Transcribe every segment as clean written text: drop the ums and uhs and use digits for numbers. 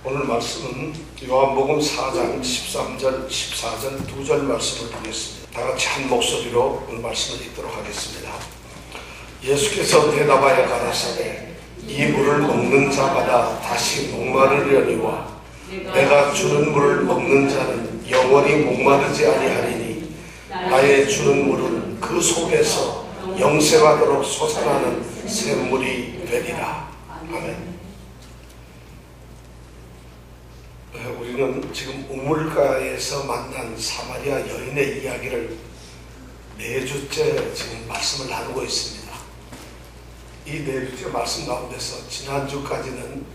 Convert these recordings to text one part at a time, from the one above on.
오늘 말씀은 요한복음 4장 13절, 14절 두 절 말씀을 보겠습니다. 다 같이 한 목소리로 오늘 말씀을 읽도록 하겠습니다. 예수께서 대답하여 가라사대 이 물을 먹는 자마다 다시 목마르려니와 내가 주는 물을 먹는 자는 영원히 목마르지 아니하리니 나의 주는 물은 그 속에서 영생하도록 솟아나는 샘물이 되리라. 아멘. 우리는 지금 우물가에서 만난 사마리아 여인의 이야기를 4주째 지금 말씀을 나누고 있습니다. 이 4주째 말씀 가운데서 지난주까지는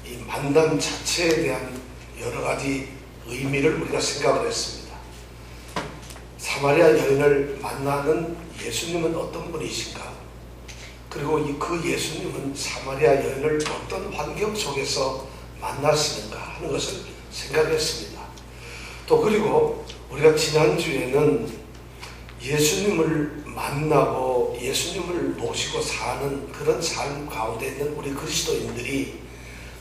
이 만남 자체에 대한 여러 가지 의미를 우리가 생각을 했습니다. 사마리아 여인을 만나는 예수님은 어떤 분이신가? 그리고 그 예수님은 사마리아 여인을 어떤 환경 속에서 만나시는가 하는 것을 생각했습니다. 또 그리고 우리가 지난주에는 예수님을 만나고 예수님을 모시고 사는 그런 삶 가운데 있는 우리 그리스도인들이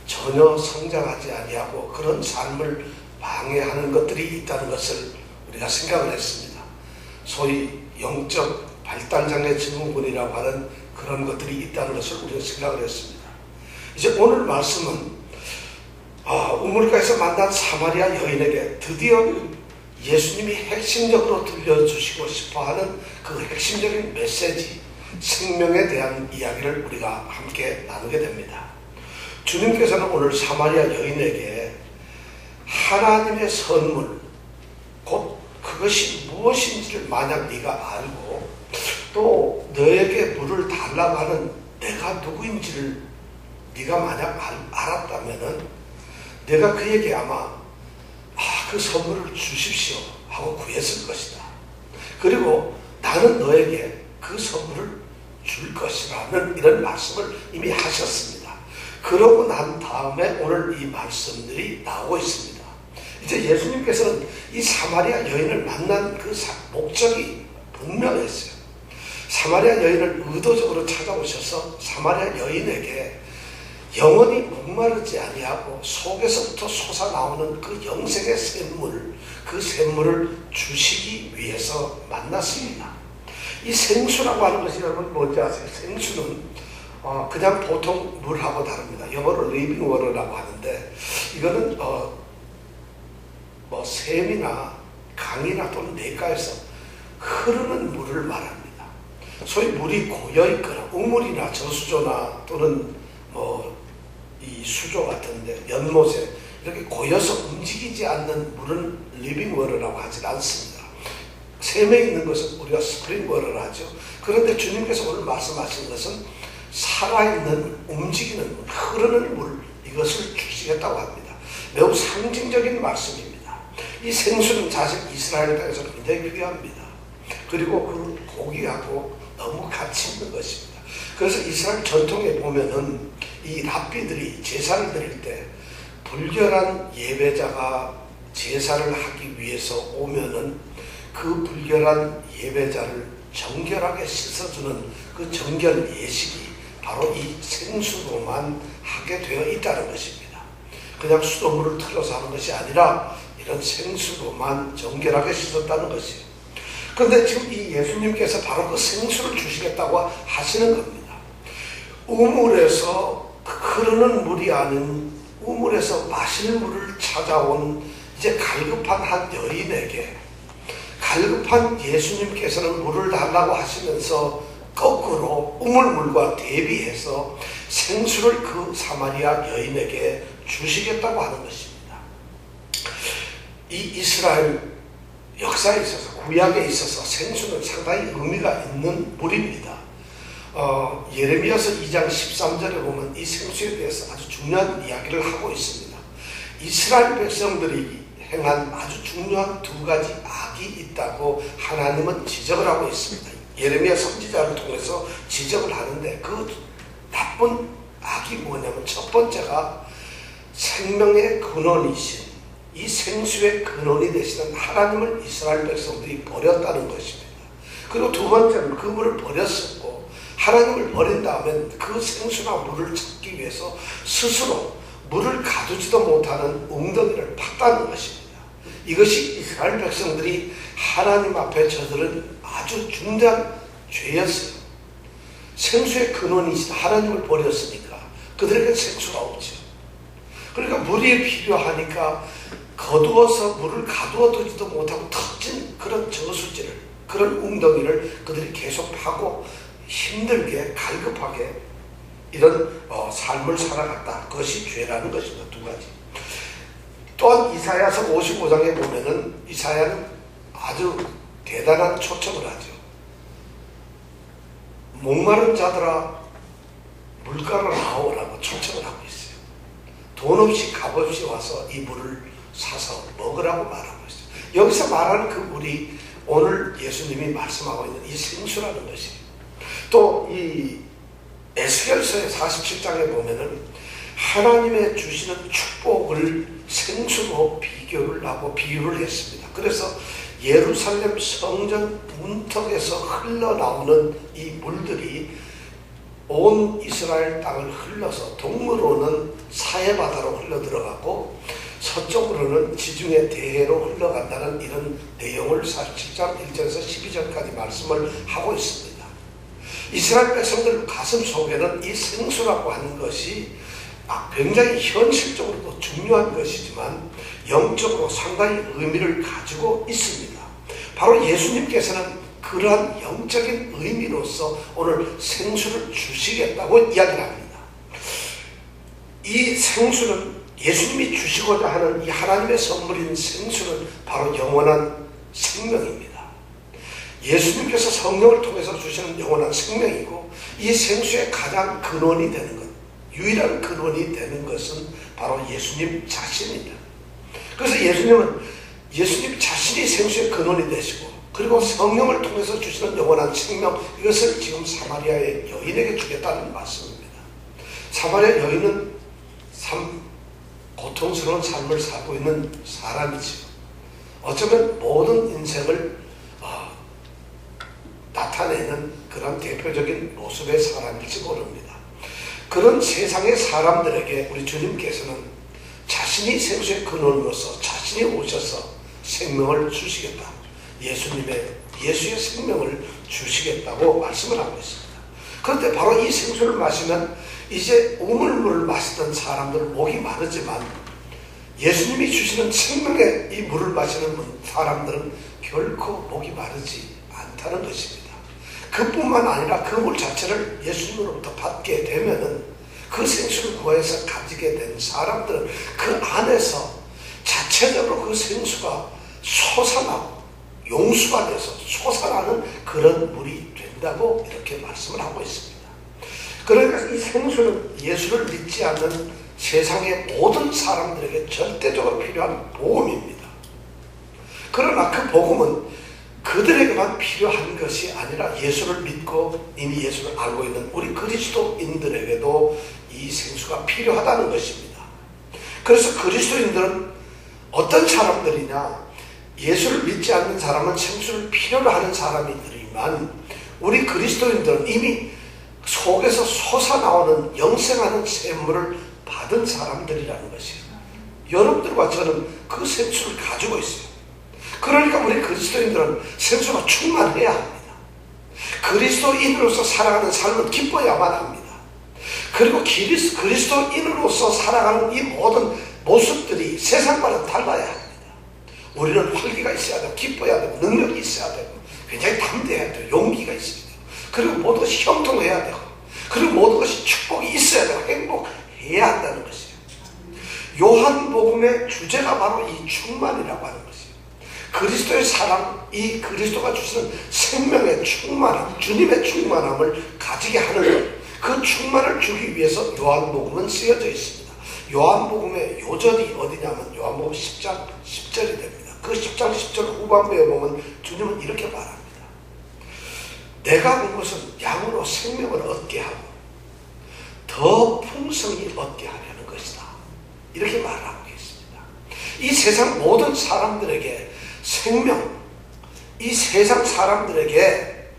전혀 성장하지 아니하고 그런 삶을 방해하는 것들이 있다는 것을 우리가 생각을 했습니다. 소위 영적 발달장애 증후군이라고 하는 그런 것들이 있다는 것을 우리가 생각을 했습니다. 이제 오늘 말씀은 우물가에서 만난 사마리아 여인에게 드디어 예수님이 핵심적으로 들려주시고 싶어하는 그 핵심적인 메시지, 생명에 대한 이야기를 우리가 함께 나누게 됩니다. 주님께서는 오늘 사마리아 여인에게 하나님의 선물, 곧 그것이 무엇인지를 만약 네가 알고 또 너에게 물을 달라고 하는 내가 누구인지를 네가 만약 알았다면은 내가 그에게 아마 그 선물을 주십시오 하고 구했을 것이다. 그리고 나는 너에게 그 선물을 줄 것이라는 이런 말씀을 이미 하셨습니다. 그러고 난 다음에 오늘 이 말씀들이 나오고 있습니다. 이제 예수님께서는 이 사마리아 여인을 만난 그 목적이 분명했어요. 사마리아 여인을 의도적으로 찾아오셔서 사마리아 여인에게 영원히 목마르지 아니하고 속에서부터 솟아나오는 그 영생의 샘물, 그 샘물을 주시기 위해서 만났습니다. 이 생수라고 하는 것이 여러분 뭔지 아세요? 생수는 그냥 보통 물하고 다릅니다. 영어로 리빙 워터라고 하는데 이거는 샘이나 강이나 또는 냇가에서 흐르는 물을 말합니다. 소위 물이 고여있거나 우물이나 저수조나 또는 이 수조 같은데 연못에 이렇게 고여서 움직이지 않는 물은 리빙 워터라고 하지 않습니다. 샘에 있는 것은 우리가 스프링 워터를 하죠. 그런데 주님께서 오늘 말씀하신 것은 살아있는 움직이는 물, 흐르는 물, 이것을 주시겠다고 합니다. 매우 상징적인 말씀입니다. 이 생수는 사실 이스라엘 땅에서 굉장히 귀합니다. 그리고 그 고기하고 너무 가치 있는 것입니다. 그래서 이스라엘 전통에 보면은 이 랍비들이 제사를 드릴 때 불결한 예배자가 제사를 하기 위해서 오면은 그 불결한 예배자를 정결하게 씻어주는 그 정결 예식이 바로 이 생수로만 하게 되어 있다는 것입니다. 그냥 수돗물을 틀어서 하는 것이 아니라 이런 생수로만 정결하게 씻었다는 것이에요. 그런데 지금 이 예수님께서 바로 그 생수를 주시겠다고 하시는 겁니다. 우물에서 흐르는 물이 아닌 우물에서 마실 물을 찾아온 이제 갈급한 한 여인에게 갈급한 예수님께서는 물을 달라고 하시면서 거꾸로 우물물과 대비해서 생수를 그 사마리아 여인에게 주시겠다고 하는 것입니다. 이 이스라엘 역사에 있어서 구약에 있어서 생수는 상당히 의미가 있는 물입니다. 예레미야서 2장 13절에 보면 이 생수에 대해서 아주 중요한 이야기를 하고 있습니다. 이스라엘 백성들이 행한 아주 중요한 2가지 악이 있다고 하나님은 지적을 하고 있습니다. 예레미야 선지자를 통해서 지적을 하는데 그 나쁜 악이 뭐냐면 첫 번째가 생명의 근원이신 이 생수의 근원이 되시는 하나님을 이스라엘 백성들이 버렸다는 것입니다. 그리고 두 번째는 그 물을 버렸었고 하나님을 버린 다음에 그 생수나 물을 찾기 위해서 스스로 물을 가두지도 못하는 웅덩이를 팠다는 것입니다. 이것이 이스라엘 백성들이 하나님 앞에 저들은 아주 중대한 죄였어요. 생수의 근원이신 하나님을 버렸으니까 그들에게 생수가 없죠. 그러니까 물이 필요하니까 거두어서 물을 가두어 두지도 못하고 턱진 그런 저수지를, 그런 웅덩이를 그들이 계속 파고 힘들게 갈급하게 이런 삶을 살아갔다. 그것이 죄라는 것입니다. 두 가지. 또한 이사야서 55장에 보면은 이사야는 아주 대단한 초청을 하죠. 목마른 자들아 물가로 나오라고 초청을 하고 있어요. 돈 없이 값 없이 와서 이 물을 사서 먹으라고 말하고 있어요. 여기서 말하는 그 물이 오늘 예수님이 말씀하고 있는 이 생수라는 것이에요. 또 이 에스겔서의 47장에 보면은 하나님의 주시는 축복을 생수로 비유를 했습니다. 그래서 예루살렘 성전 문턱에서 흘러나오는 이 물들이 온 이스라엘 땅을 흘러서 동으로는 사해바다로 흘러들어가고 서쪽으로는 지중해 대해로 흘러간다는 이런 내용을 47장 1절에서 12절까지 말씀을 하고 있습니다. 이스라엘 백성들 가슴 속에는 이 생수라고 하는 것이 굉장히 현실적으로도 중요한 것이지만 영적으로 상당히 의미를 가지고 있습니다. 바로 예수님께서는 그러한 영적인 의미로서 오늘 생수를 주시겠다고 이야기를 합니다. 이 생수는 예수님이 주시고자 하는 이 하나님의 선물인 생수는 바로 영원한 생명입니다. 예수님께서 성령을 통해서 주시는 영원한 생명이고 이 생수의 가장 근원이 되는 것, 유일한 근원이 되는 것은 바로 예수님 자신입니다. 그래서 예수님 자신이 생수의 근원이 되시고 그리고 성령을 통해서 주시는 영원한 생명, 이것을 지금 사마리아의 여인에게 주겠다는 말씀입니다. 사마리아 여인은 참 고통스러운 삶을 살고 있는 사람이지요. 어쩌면 모든 인생을 나타내는 그런 대표적인 모습의 사람일지 모릅니다. 그런 세상의 사람들에게 우리 주님께서는 자신이 생수의 근원으로서 자신이 오셔서 생명을 주시겠다. 예수의 생명을 주시겠다고 말씀을 하고 있습니다. 그런데 바로 이 생수를 마시면 이제 우물물을 마시던 사람들은 목이 마르지만 예수님이 주시는 생명의 이 물을 마시는 사람들은 결코 목이 마르지 않다는 것입니다. 그뿐만 아니라 그 물 자체를 예수님으로부터 받게 되면은 그 생수를 구해서 가지게 된 사람들은 그 안에서 자체적으로 그 생수가 솟아나고 용수가 돼서 솟아나는 그런 물이 된다고 이렇게 말씀을 하고 있습니다. 그러니까 이 생수는 예수를 믿지 않는 세상의 모든 사람들에게 절대적으로 필요한 복음입니다. 그러나 그 복음은 그들에게만 필요한 것이 아니라 예수를 믿고 이미 예수를 알고 있는 우리 그리스도인들에게도 이 생수가 필요하다는 것입니다. 그래서 그리스도인들은 어떤 사람들이냐, 예수를 믿지 않는 사람은 생수를 필요로 하는 사람이지만 우리 그리스도인들은 이미 속에서 솟아나오는 영생하는 샘물을 받은 사람들이라는 것이에요. 여러분들과 저는 그 생수를 가지고 있어요. 그러니까 우리 그리스도인들은 생수가 충만해야 합니다. 그리스도인으로서 살아가는 삶은 기뻐야만 합니다. 그리고 그리스도인으로서 살아가는 이 모든 모습들이 세상과는 달라야 합니다. 우리는 활기가 있어야 되고 기뻐야 되고 능력이 있어야 되고 굉장히 담대해야 되고 용기가 있어야 되고 그리고 모든 것이 형통해야 되고 그리고 모든 것이 축복이 있어야 되고 행복해야 한다는 것이에요. 요한복음의 주제가 바로 이 충만이라고 하는 것이에요. 그리스도의 사랑, 이 그리스도가 주시는 생명의 충만함, 주님의 충만함을 가지게 하는 것, 그 충만을 주기 위해서 요한복음은 쓰여져 있습니다. 요한복음의 요절이 어디냐면 요한복음 10장 10절이 됩니다. 그 10장 10절 후반부에 보면 주님은 이렇게 말합니다. 내가 온 것은 양으로 생명을 얻게 하고 더 풍성히 얻게 하려는 것이다. 이렇게 말하고 계십니다. 이 세상 모든 사람들에게 생명, 이 세상 사람들에게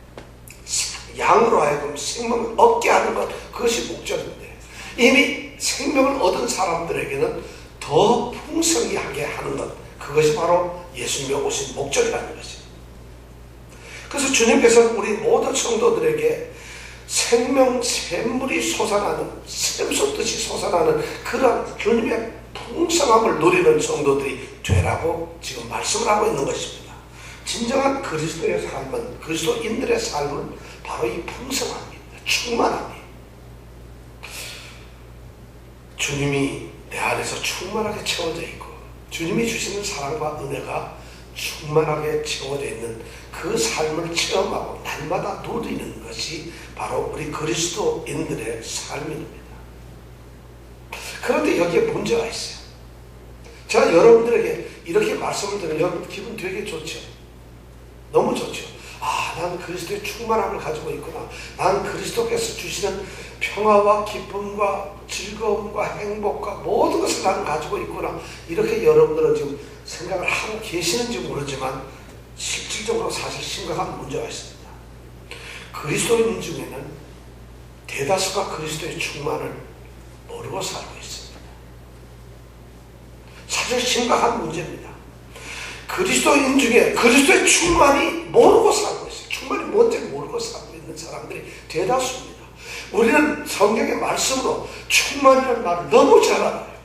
양으로 하여금 생명을 얻게 하는 것, 그것이 목적인데 이미 생명을 얻은 사람들에게는 더 풍성히 하게 하는 것, 그것이 바로 예수님의 오신 목적이라는 것입니다. 그래서 주님께서는 우리 모든 성도들에게 생명 샘물이 솟아나는, 샘솟듯이 솟아나는 그런 주님의 풍성함을 누리는 성도들이 되라고 지금 말씀을 하고 있는 것입니다. 진정한 그리스도의 삶은, 그리스도인들의 삶은 바로 이 풍성함입니다. 충만함이에요. 주님이 내 안에서 충만하게 채워져 있고 주님이 주시는 사랑과 은혜가 충만하게 채워져 있는 그 삶을 체험하고 날마다 누리는 것이 바로 우리 그리스도인들의 삶입니다. 그런데 여기에 문제가 있어요. 제가 여러분들에게 이렇게 말씀을 드리면 여러분 기분 되게 좋죠. 너무 좋죠. 아, 난 그리스도의 충만함을 가지고 있구나. 난 그리스도께서 주시는 평화와 기쁨과 즐거움과 행복과 모든 것을 나는 가지고 있구나. 이렇게 여러분들은 지금 생각을 하고 계시는지 모르지만 실질적으로 사실 심각한 문제가 있습니다. 그리스도인 중에는 대다수가 그리스도의 충만을 모르고 살고 있습니다. 사실 심각한 문제입니다. 그리스도인 중에 그리스도의 충만이 모르고 살고 있어요. 충만이 뭔지를 모르고 살고 있는 사람들이 대다수입니다. 우리는 성경의 말씀으로 충만이라는 말을 너무 잘 알아요.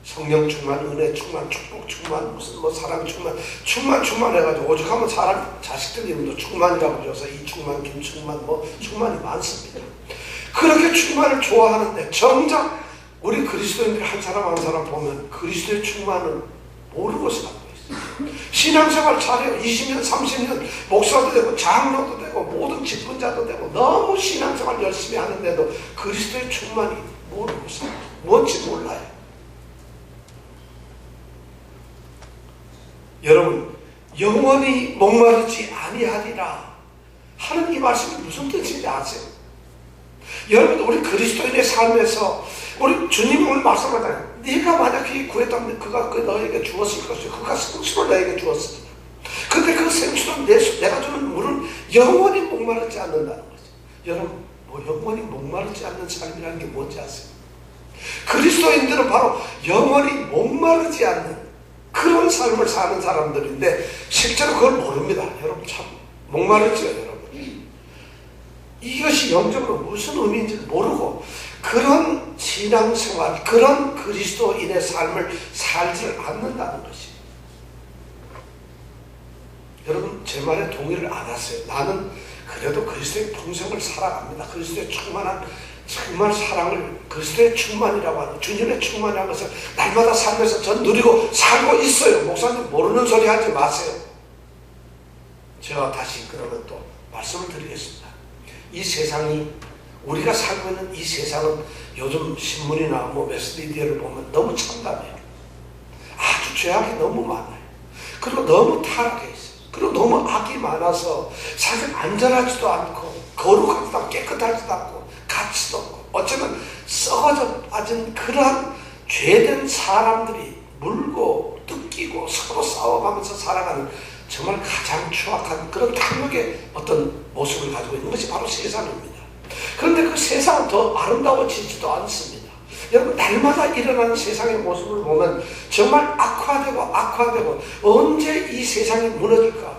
성령 충만, 은혜 충만, 축복 충만, 무슨 사랑 충만 해가지고 오죽하면 사람 자식들 이름도 충만이라고 줘서 이충만, 김충만 충만이 많습니다. 그렇게 충만을 좋아하는데 정작 우리 그리스도인들 한 사람 한 사람 보면 그리스도의 충만을 모르고 살고 있어요. 신앙생활 잘해요. 20년, 30년 목사도 되고 장로도 되고 모든 직분자도 되고 너무 신앙생활 열심히 하는데도 그리스도의 충만이 모르고 살아요. 뭔지 몰라요. 여러분, 영원히 목마르지 아니하리라 하는 이 말씀이 무슨 뜻인지 아세요? 여러분, 우리 그리스도인의 삶에서 우리 주님이 오늘 말씀하잖아요. 네가 만약에 구했다면 그가 너에게 주었을 것이요, 그가 생수를 너에게 주었습니다. 근데 그 생수는 내가 주는 물은 영원히 목마르지 않는다는 거죠. 여러분, 영원히 목마르지 않는 삶이라는 게 뭔지 아세요? 그리스도인들은 바로 영원히 목마르지 않는 그런 삶을 사는 사람들인데 실제로 그걸 모릅니다. 여러분, 참 목마르죠, 여러분. 이것이 영적으로 무슨 의미인지 모르고 그런 신앙생활, 그런 그리스도인의 삶을 살지를 않는다는 것이. 여러분, 제 말에 동의를 안 하세요. 나는 그래도 그리스도의 풍성을 살아갑니다. 그리스도의 충만한 정말 사랑을, 그리스도의 충만이라고 하는, 주님의 충만이라는 것을 날마다 살면서 전 누리고 살고 있어요. 목사님 모르는 소리 하지 마세요. 제가 다시 그러면 또 말씀을 드리겠습니다. 이 세상이, 우리가 살고 있는 이 세상은 요즘 신문이나 매스미디어를 보면 너무 참담해요. 아주 죄악이 너무 많아요. 그리고 너무 타락해 있어요. 그리고 너무 악이 많아서 사실 안전하지도 않고 거룩하지도 않고 깨끗하지도 않고 가치도 없고 어쩌면 썩어져 빠진 그러한 죄된 사람들이 물고 뜯기고 서로 싸워가면서 살아가는 정말 가장 추악한 그런 탐욕의 어떤 모습을 가지고 있는 것이 바로 세상입니다. 그런데 그 세상은 더 아름다워지지도 않습니다. 여러분, 날마다 일어나는 세상의 모습을 보면 정말 악화되고 언제 이 세상이 무너질까?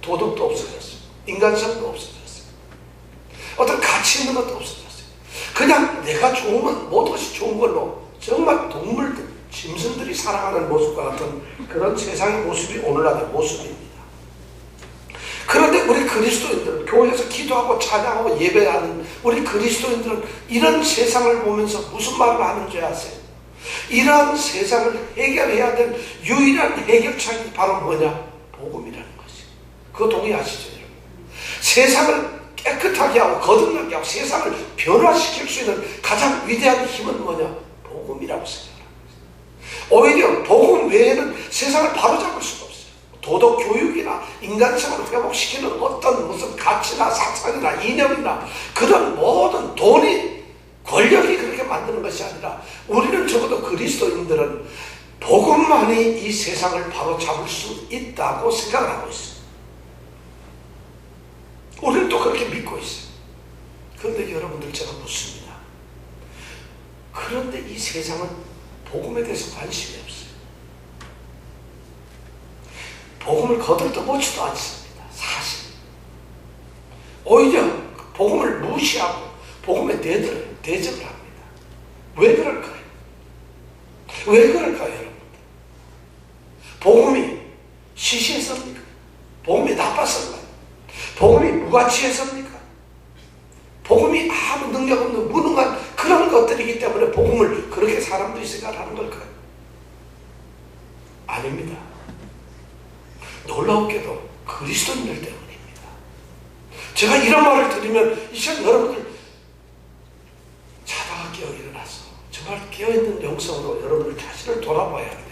도덕도 없어졌어요. 인간성도 없어졌어요. 어떤 가치 있는 것도 없어졌어요. 그냥 내가 좋으면 모든 것이 좋은 걸로 정말 동물들, 짐승들이 살아가는 모습과 같은 그런 세상의 모습이 오늘날의 모습입니다. 그런데 우리 그리스도인들은, 교회에서 기도하고 찬양하고 예배하는 우리 그리스도인들은 이런 세상을 보면서 무슨 말을 하는지 아세요? 이러한 세상을 해결해야 될 유일한 해결책이 바로 뭐냐? 복음이라는 것이. 그거 동의하시죠, 여러분? 세상을 깨끗하게 하고 거듭나게 하고 세상을 변화시킬 수 있는 가장 위대한 힘은 뭐냐? 복음이라고 생각합니다. 오히려 복음 외에는 세상을 바로잡을 수가 없어요. 도덕 교육이나 인간성을 회복시키는 어떤 무슨 가치나 사상이나 이념이나 그런 모든 돈이, 권력이 그렇게 만드는 것이 아니라 우리는 적어도 그리스도인들은 복음만이 이 세상을 바로잡을 수 있다고 생각을 하고 있어요. 우리는 또 그렇게 믿고 있어요. 그런데 여러분들, 제가 묻습니다. 그런데 이 세상은 복음에 대해서 관심이 없어요. 복음을 거들떠보지도 않습니다. 사실. 오히려 복음을 무시하고 복음에 대적을 합니다. 왜 그럴까요? 왜 그럴까요, 여러분? 복음이 시시해서입니까? 복음이 나빠서인가요? 복음이 무가치해서입니까? 복음이 아무 능력 없는 무능한 그런 것들이기 때문에 복음을 그렇게 사람들이 생각하는 걸까요? 아닙니다. 놀라웠게도 그리스도인들 때문입니다. 제가 이런 말을 드리면 이 시간 여러분들 자다가 깨어 일어나서 정말 깨어있는 영성으로 여러분들 자신을 돌아봐야 됩니다.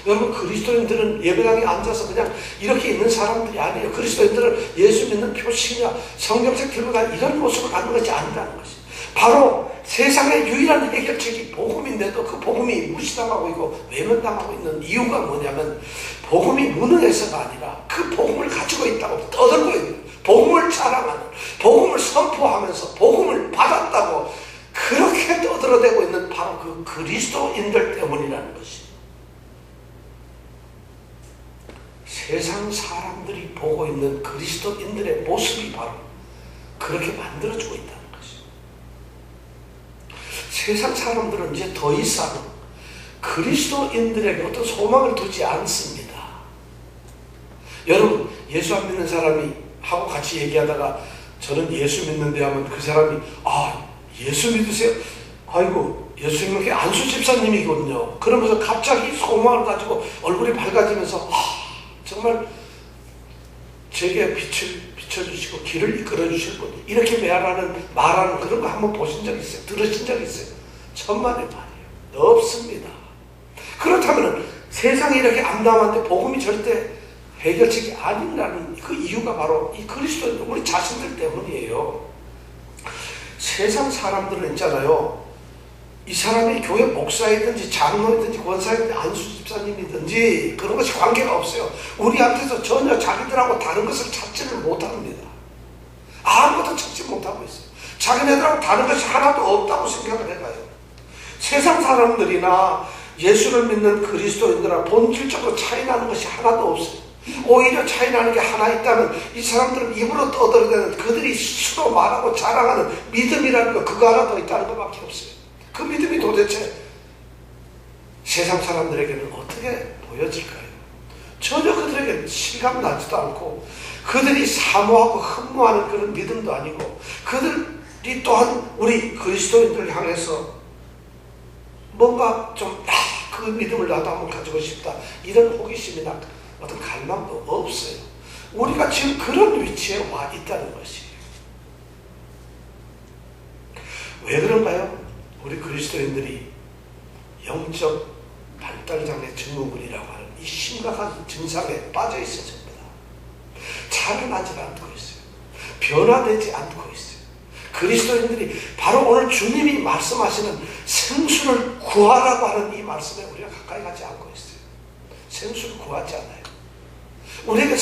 여러분, 그리스도인들은 예배당에 앉아서 그냥 이렇게 있는 사람들이 아니에요. 그리스도인들은 예수 믿는 표식이나 성경책 들고 다니는 이런 모습을 갖는 것이 아니라는 것이, 바로 세상의 유일한 해결책이 복음인데도 그 복음이 무시당하고 있고 외면당하고 있는 이유가 뭐냐면, 복음이 무능해서가 아니라 그 복음을 가지고 있다고 떠들고 있는, 복음을 자랑하는, 복음을 선포하면서 복음을 받았다고 그렇게 떠들어대고 있는 바로 그 그리스도인들 때문이라는 것이, 세상 사람들이 보고 있는 그리스도인들의 모습이 바로 그렇게 만들어주고 있다는 것이죠. 세상 사람들은 이제 더 이상 그리스도인들에게 어떤 소망을 두지 않습니다. 여러분, 예수 안 믿는 사람이 하고 같이 얘기하다가 저는 예수 믿는데 하면 그 사람이, 아, 예수 믿으세요? 아이고, 예수 믿는 게 안수 집사님이거든요. 그러면서 갑자기 소망을 가지고 얼굴이 밝아지면서, 정말 제게 빛을 비춰주시고 길을 이끌어주실 분, 이렇게 말하는 그런 거 한번 보신 적 있어요? 들으신 적 있어요? 천만의 말이에요. 없습니다. 그렇다면 세상이 이렇게 암담한데 복음이 절대 해결책이 아니라는 그 이유가 바로 이 그리스도, 우리 자신들 때문이에요. 세상 사람들은 있잖아요, 이 사람이 교회 목사이든지 장로이든지 권사이든지 안수 집사님이든지 그런 것이 관계가 없어요. 우리한테서 전혀 자기들하고 다른 것을 찾지를 못합니다. 아무것도 찾지 못하고 있어요. 자기네들하고 다른 것이 하나도 없다고 생각을 해가요. 세상 사람들이나 예수를 믿는 그리스도인들하고 본질적으로 차이나는 것이 하나도 없어요. 오히려 차이나는 게 하나 있다면, 이 사람들은 입으로 떠들어대는 그들이 스스로 말하고 자랑하는 믿음이라는 거, 그거 하나 더 있다는 것밖에 없어요. 그 믿음이 도대체 세상 사람들에게는 어떻게 보여질까요? 전혀 그들에게 실감나지도 않고, 그들이 사모하고 흠모하는 그런 믿음도 아니고, 그들이 또한 우리 그리스도인들을 향해서 뭔가 좀 그 믿음을 나도 한번 가지고 싶다, 이런 호기심이나 어떤 갈망도 없어요. 우리가 지금 그런 위치에 와 있다는 것이에요. 왜 그런가요? 우리 그리스도인들이 영적 발달장애 증후군이라고 하는 이 심각한 증상에 빠져 있어집니다. 자라나지 않고 있어요. 변화되지 않고 있어요. 그리스도인들이 바로 오늘 주님이 말씀하시는 생수를 구하라고 하는 이 말씀에 우리가 가까이 가지 않고 있어요. 생수를 구하지 않아요. 우리에게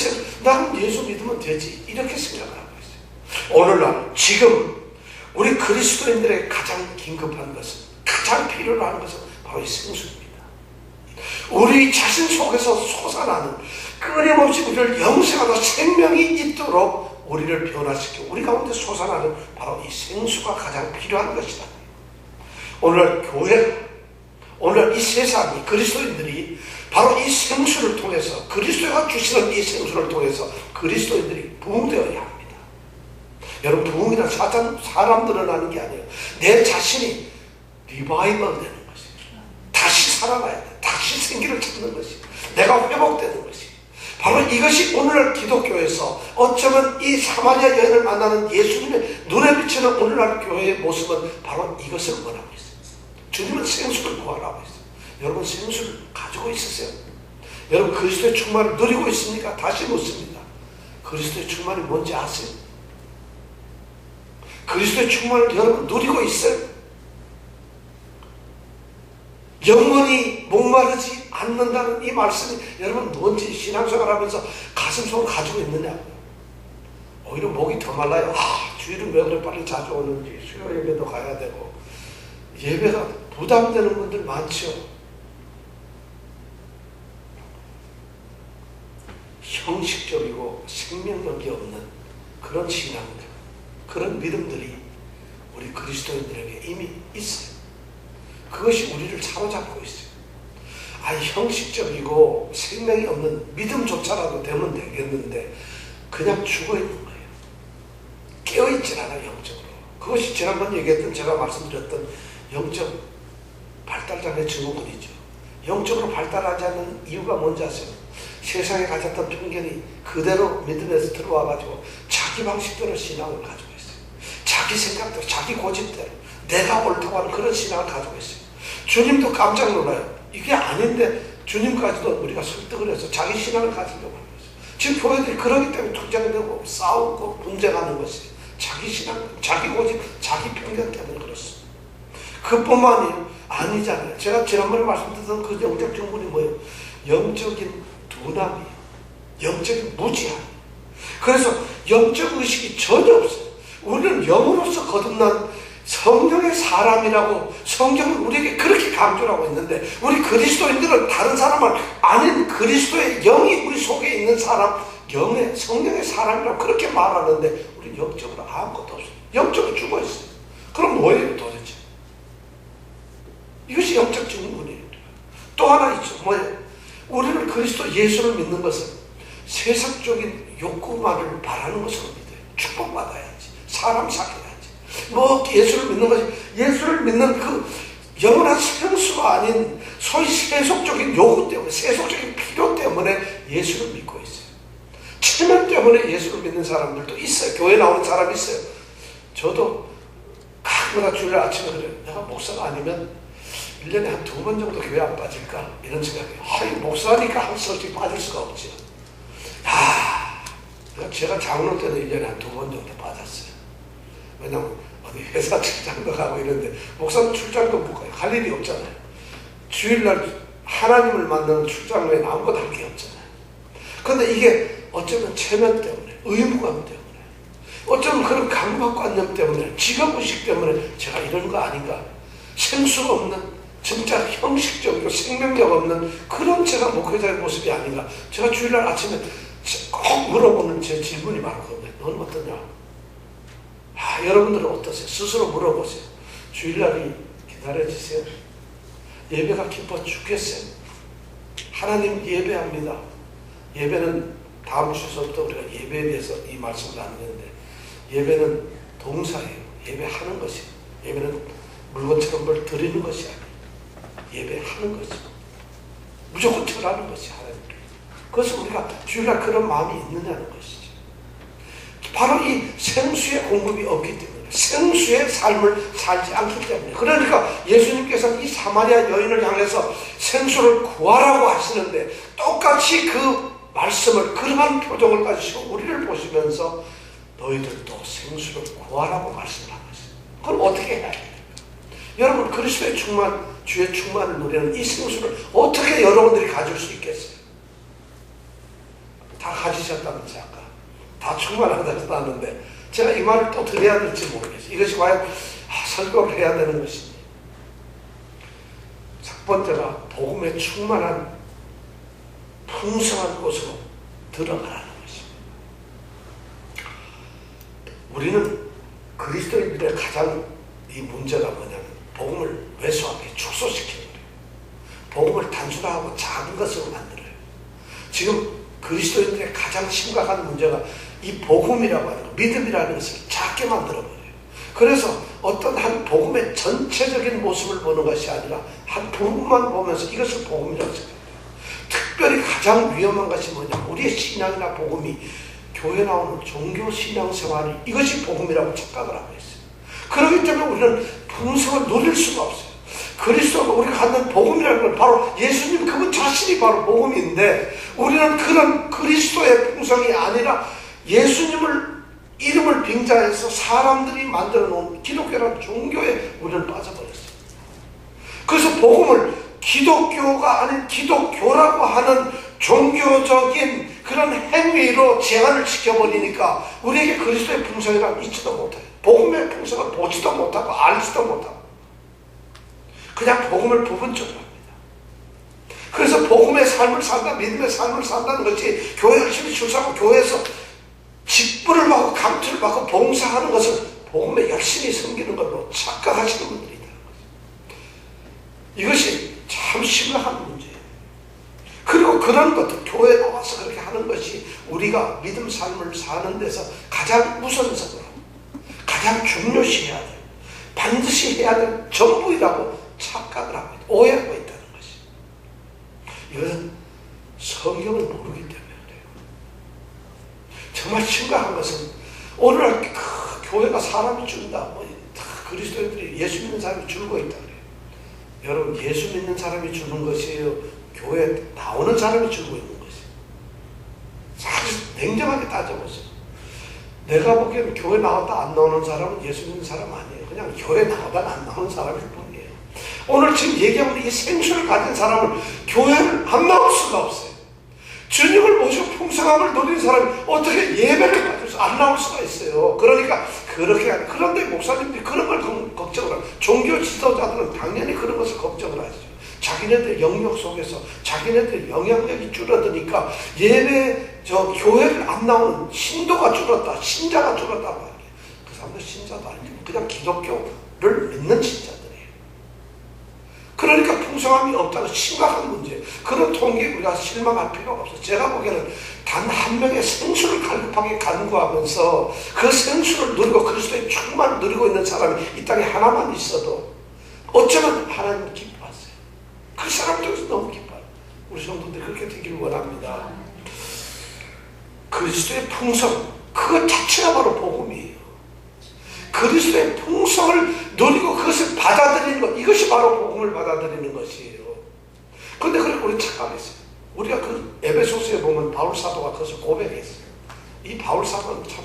나는 예수 믿으면 되지, 이렇게 생각을 하고 있어요. 오늘날 지금 우리 그리스도인들의 가장 긴급한 것은, 가장 필요로 하는 것은 바로 이 생수입니다. 우리 자신 속에서 솟아나는, 끊임없이 우리를 영생하고 생명이 있도록 우리를 변화시키고 우리 가운데 솟아나는 바로 이 생수가 가장 필요한 것이다. 오늘 교회, 오늘 이 세상이, 그리스도인들이 바로 이 생수를 통해서, 그리스도가 주시는 이 생수를 통해서 그리스도인들이 부흥되어야 합니다. 여러분, 부흥이란 사람들은 하는 게 아니에요. 내 자신이 리바이벌 되는 것이, 다시 살아나야 돼. 다시 생기를 찾는 것이, 내가 회복되는 것이, 바로 이것이 오늘날 기독교에서 어쩌면 이 사마리아 여인을 만나는 예수님의 눈에 비치는 오늘날 교회의 모습은 바로 이것을 원하고 있어요. 주님은 생수를 구하라고 했어요. 여러분, 생수를 가지고 있으세요? 여러분, 그리스도의 충만을 누리고 있습니까? 다시 묻습니다. 그리스도의 충만이 뭔지 아세요? 그리스도의 충만을 여러분 누리고 있어요? 영원히 목마르지 않는다는 이 말씀이 여러분 뭔지 신앙생활 하면서 가슴속으로 가지고 있느냐고요. 오히려 목이 더 말라요. 주일은 왜 그래 빨리 자주 오는지, 수요일 예배도 가야 되고, 예배가 부담되는 분들 많죠. 형식적이고 생명력이 없는 그런 신앙들, 그런 믿음들이 우리 그리스도인들에게 이미 있어요. 그것이 우리를 사로잡고 있어요. 형식적이고 생명이 없는 믿음조차라도 되면 되겠는데 그냥 죽어있는 거예요. 깨어있질 않아요, 영적으로. 그것이 지난번 얘기했던, 제가 말씀드렸던 영적 발달장애 증후군이죠. 영적으로 발달하지 않는 이유가 뭔지 아세요? 세상에 가졌던 편견이 그대로 믿음에서 들어와가지고 자기 방식대로 신앙을 가지고 있어요. 자기 생각대로, 자기 고집대로 내가 옳다고 하는 그런 신앙을 가지고 있어요. 주님도 깜짝 놀라요. 이게 아닌데 주님까지도 우리가 설득을 해서 자기 신앙을 가지려고 하는 거죠. 지금 교회들이 그러기 때문에 투쟁되고 싸우고 분쟁하는 것이 자기 신앙, 자기 고집, 자기 편견 때문에 그렇습니다. 그뿐만이 아니잖아요. 제가 지난번에 말씀드렸던 그 영적 증후군이 뭐예요? 영적인 둔함이에요. 영적인 무지함. 그래서 영적 의식이 전혀 없어요. 우리는 영으로서 거듭난 성령의 사람이라고 성경은 우리에게 그렇게 강조를 하고 있는데, 우리 그리스도인들은 다른 사람을 아닌 그리스도의 영이 우리 속에 있는 사람, 영의 성령의 사람이라고 그렇게 말하는데 우리 영적으로 아무것도 없어요. 영적으로 죽어 있어요. 그럼 뭐예요 도대체? 이것이 영적 증후군이에요. 또 하나 있죠. 뭐예요? 우리는 그리스도 예수를 믿는 것은 세상적인 욕구만을 바라는 것으로 믿어요. 축복받아야지, 사람 사귀어야지, 예수를 믿는 것이, 예수를 믿는 그 영원한 생수가 아닌 소위 세속적인 요구 때문에, 세속적인 필요 때문에 예수를 믿고 있어요. 체면 때문에 예수를 믿는 사람들도 있어요. 교회 나오는 사람이 있어요. 저도 가끔가다 주일날 아침에 그래요. 내가 목사가 아니면 1년에 한 2번 정도 교회 안 빠질까? 이런 생각이에요. 목사니까 한 솔직히 빠질 수가 없죠. 제가 장로 때는 1년에 한 2번 정도 빠졌어요. 왜냐면 어디 회사 출장도 가고 이런데, 목사는 출장도 못 가요. 갈 일이 없잖아요. 주일날 하나님을 만나는 출장 외에는 아무것도 할 게 없잖아요. 그런데 이게 어쩌면 체면 때문에, 의무감 때문에, 어쩌면 그런 강박관념 때문에, 직업의식 때문에 제가 이런 거 아닌가, 생수가 없는, 진짜 형식적이고 생명력 없는 그런 제가 목회자의 모습이 아닌가. 제가 주일날 아침에 꼭 물어보는 제 질문이 많거든요. 너는 어떠냐? 여러분들은 어떠세요? 스스로 물어보세요. 주일날이 기다려지세요? 예배가 기뻐 죽겠어요? 하나님 예배합니다. 예배는 다음 주에서부터 우리가 예배에 대해서 이 말씀을 나누는데, 예배는 동사예요. 예배하는 것이에요. 예배는 물건처럼 뭘 드리는 것이 아니에요. 예배하는 것이고 무조건 절하는 것이 하나님. 그래서 우리가 주일날 그런 마음이 있느냐는 것이죠. 바로 이 생수의 공급이 없기 때문에, 생수의 삶을 살지 않기 때문에. 그러니까 예수님께서는 이 사마리아 여인을 향해서 생수를 구하라고 하시는데, 똑같이 그 말씀을, 그러한 표정을 가지시고 우리를 보시면서 너희들도 생수를 구하라고 말씀을 한 것이죠. 그럼 어떻게 해야 돼요? 여러분, 그리스도의 충만, 주의 충만을 누리는 이 생수를 어떻게 여러분들이 가질 수 있겠어요? 다 가지셨다면서요. 아까 다 충만하다고 하는데, 제가 이 말을 또 드려야 될지 모르겠어요. 이것이 과연 설교를 해야 되는 것인지. 첫 번째가 복음에 충만한 풍성한 곳으로 들어가라는 것입니다. 우리는 그리스도인들의 가장 이 문제가 뭐냐면, 복음을 왜소하게 축소시키는 거예요. 복음을 단순하고 작은 것으로 만들어요. 지금 그리스도인들의 가장 심각한 문제가 이 복음이라고 하는 것, 믿음이라는 것을 작게 만들어버려요. 그래서 어떤 한 복음의 전체적인 모습을 보는 것이 아니라 한 부분만 보면서 이것을 복음이라고 생각해요. 특별히 가장 위험한 것이 뭐냐, 우리의 신앙이나 복음이 교회 나오는 종교 신앙생활이 이것이 복음이라고 착각을 하고 있어요. 그렇기 때문에 우리는 풍성을 누릴 수가 없어요. 그리스도가 우리가 갖는 복음이라는 건 바로 예수님 그분 자신이 바로 복음인데, 우리는 그런 그리스도의 풍성이 아니라 예수님을 이름을 빙자해서 사람들이 만들어 놓은 기독교라는 종교에 우리는 빠져버렸어요. 그래서 복음을 기독교가 아닌 기독교라고 하는 종교적인 그런 행위로 제한을 시켜버리니까 우리에게 그리스도의 풍성이라고 있지도 못해요. 복음의 풍성을 보지도 못하고 알지도 못하고. 그냥 복음을 부분적으로 합니다. 그래서 복음의 삶을 산다, 믿음의 삶을 산다는 것이 교회 열심히 출석하고 교회에서 직분을 받고 감투를 받고 봉사하는 것을 복음에 열심히 섬기는 걸로 착각하시는 분들이 있다는 거죠. 이것이 참 심각한 문제예요. 그리고 그런 것들, 교회에 나와서 그렇게 하는 것이 우리가 믿음 삶을 사는 데서 가장 우선적으로 가장 중요시해야 될, 반드시 해야 될 전부이라고 착각을 하고 있다, 오해하고 있다는 것이. 이것은 성경을 모르기 때문에 그래요. 정말 심각한 것은 오늘날 교회가 사람이 준다, 그리스도인들이 예수 믿는 사람이 줄고 있다 그래요. 여러분, 예수 믿는 사람이 주는 것이에요, 교회에 나오는 사람이 줄고 있는 것이에요? 사실 냉정하게 따져보세요. 내가 보기에는 교회 나왔다 안 나오는 사람은 예수 믿는 사람 아니에요. 그냥 교회 나오다 안 나오는 사람일 뿐이에요. 오늘 지금 얘기하는 이 생수를 가진 사람은 교회를 안 나올 수가 없어요. 주님을 모시고 풍성함을 누린 사람이 어떻게 예배를 받아서 안 나올 수가 있어요. 그러니까 그런데 목사님들이 그런 걸 걱정을 하고, 종교 지도자들은 당연히 그런 것을 걱정을 하죠. 자기네들 영역 속에서 자기네들 영향력이 줄어드니까 교회를 안 나오는 신도가 줄었다, 신자가 줄었다 말이에요. 그 사람들 신자도 아니고 그냥 기독교를 믿는 신자들이에요. 그러니까 풍성함이 없다는 심각한 문제예요. 그런 통계에 우리가 실망할 필요가 없어요. 제가 보기에는 단 한 명의 생수를 갈급하게 간구하면서 그 생수를 누리고 그리스도의 충만을 누리고 있는 사람이 이 땅에 하나만 있어도 어쩌면 하나님을 기뻐하세요. 그 사람들에서 너무 기뻐요. 우리 성도들이 그렇게 되기를 원합니다. 그리스도의 풍성, 그것 자체가 바로 복음이에요. 그리스도의 풍성을 누리고 그것을 받아들이는 것, 이것이 바로 복음을 받아들이는 것이에요. 그런데 우리 착각했어요. 우리가 그 에베소서에 보면 바울 사도가 그것을 고백했어요. 이 바울 사도는 참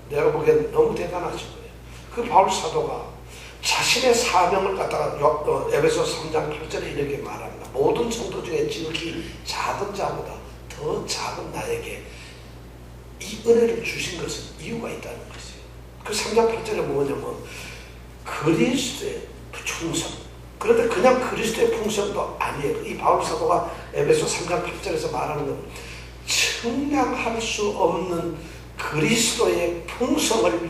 내가 보기엔 너무 대단하신 거예요. 그 바울 사도가 자신의 사명을 갖다가 에베소 3장 8절에 이렇게 말합니다. 모든 성도 중에 지극히 작은 자보다 더 작은 나에게 이 은혜를 주신 것은 이유가 있다는 것이에요. 그 3장 8절에 뭐냐면 그리스도의 풍성. 그런데 그냥 그리스도의 풍성도 아니에요. 이 바울 사도가 에베소 3장 8절에서 말하는 건 측량할 수 없는 그리스도의 풍성을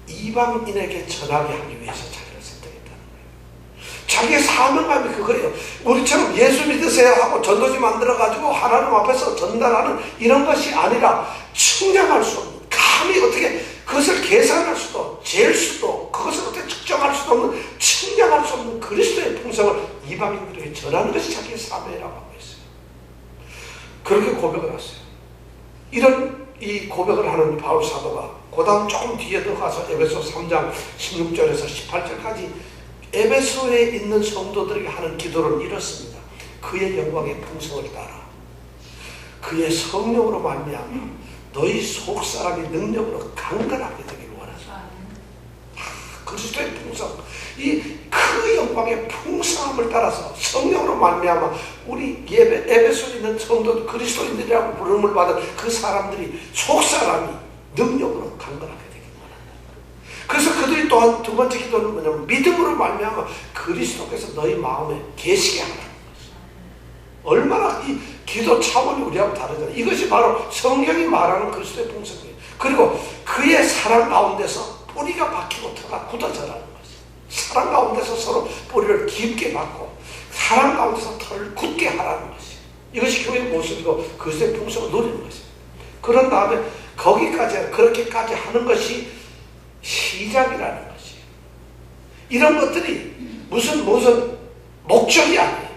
이방인에게 전하게 하기 위해서 자기를 선택했다는 거예요. 자기의 사명감이 그거예요. 우리처럼 예수 믿으세요 하고 전도지 만들어가지고 하나님 앞에서 전달하는 이런 것이 아니라 측량할 수 없는, 감히 어떻게 그것을 계산할 수도, 잴 수도, 그것을 어떻게 측정할 수도 없는, 측량할 수 없는 그리스도의 풍성을 이방인들에게 전하는 것이 자기의 사명이라고 하고 있어요. 그렇게 고백을 했어요. 이 고백을 하는 바울 사도가 그 다음 조금 뒤에 더 가서 에베소 3장 16절에서 18절까지 에베소에 있는 성도들에게 하는 기도를 이뤘습니다. 그의 영광의 풍성을 따라 그의 성령으로 말미암아 너희 속사람이 능력으로 강건하게 되기를 원하소서. 그리스도의 풍성, 그 영광의 풍성함을 따라서 성령으로 말미암아 우리 에베소에 있는 성도 그리스도인들이라고 부름을 받은 그 사람들이 속사람이 능력으로 강건하게 되기를 원한다. 그래서 그들이 또한 두 번째 기도는 뭐냐면 믿음으로 말미암아 그리스도께서 너희 마음에 계시게 하라는 것이죠. 얼마나 이 기도 차원이 우리하고 다르잖아요. 이것이 바로 성경이 말하는 그리스도의 풍성이에요. 그리고 그의 사랑 가운데서 뿌리가 박히고 터가 굳어져라는 것이에요. 사랑 가운데서 서로 뿌리를 깊게 박고 사랑 가운데서 털을 굳게 하라는 것이에요. 이것이 교회의 모습이고 그리스도의 풍성을 누리는 것이에요. 그런 다음에 그렇게까지 하는 것이 시작이라는 것이에요. 이런 것들이 무슨 목적이 아니에요.